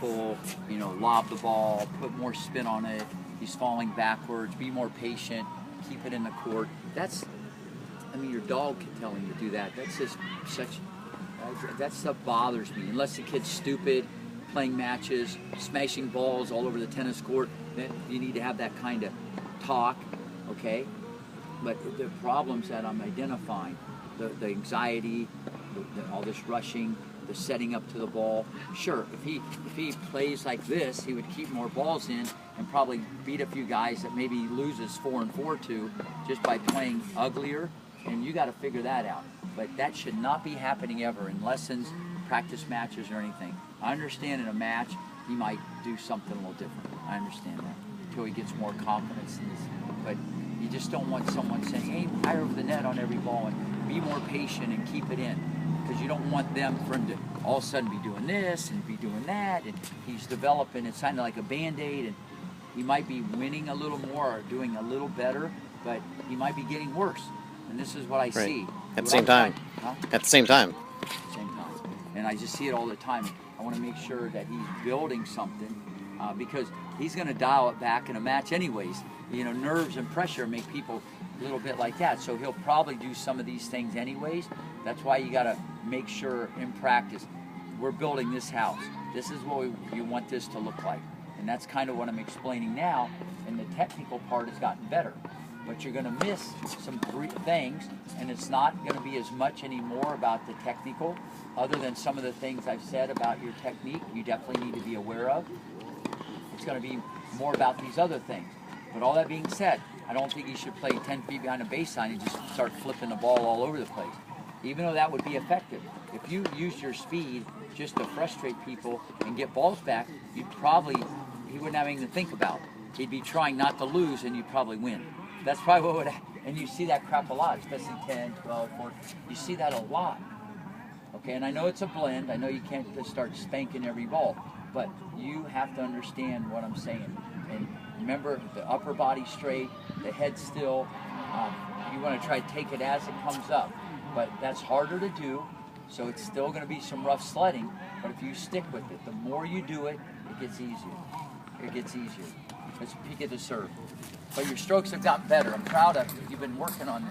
careful, you know, lob the ball, put more spin on it. He's falling backwards. Be more patient. Keep it in the court. That's, I mean, your dog can tell him to do that. That's just that stuff bothers me. Unless the kid's stupid, playing matches, smashing balls all over the tennis court, then you need to have that kind of talk, okay? But the problems that I'm identifying, the anxiety, all this rushing, the setting up to the ball. Sure, if he plays like this, he would keep more balls in and probably beat a few guys that maybe he loses 4-4 to just by playing uglier. And you got to figure that out. But that should not be happening ever in lessons, practice matches, or anything. I understand in a match he might do something a little different. I understand that until he gets more confidence in this. But you just don't want someone saying, "Hey, higher over the net on every ball," and be more patient and keep it in. Because you don't want for him to all of a sudden be doing this and be doing that, and he's developing. It's kind of like a Band-Aid, and he might be winning a little more or doing a little better, but he might be getting worse. And this is what I see. At the same time. Huh? At the same time. Same time. And I just see it all the time. I want to make sure that he's building something because he's going to dial it back in a match anyways. You know, nerves and pressure make people a little bit like that. So he'll probably do some of these things anyways. That's why you got to make sure in practice, we're building this house. This is what you want this to look like. And that's kind of what I'm explaining now. And the technical part has gotten better. But you're going to miss some things, and it's not going to be as much anymore about the technical, other than some of the things I've said about your technique you definitely need to be aware of. It's going to be more about these other things. But all that being said, I don't think you should play 10 feet behind a baseline and just start flipping the ball all over the place, even though that would be effective. If you use your speed just to frustrate people and get balls back, he wouldn't have anything to think about. He'd be trying not to lose, and you'd probably win. That's probably what would happen. And you see that crap a lot, especially 10, 12, 14. You see that a lot. Okay, and I know it's a blend. I know you can't just start spanking every ball. But you have to understand what I'm saying. And remember, the upper body straight, the head still. You want to try to take it as it comes up. But that's harder to do, so it's still going to be some rough sledding. But if you stick with it, the more you do it, it gets easier. It gets easier. Let's peek at the serve. But your strokes have gotten better. I'm proud of you. You've been working on this.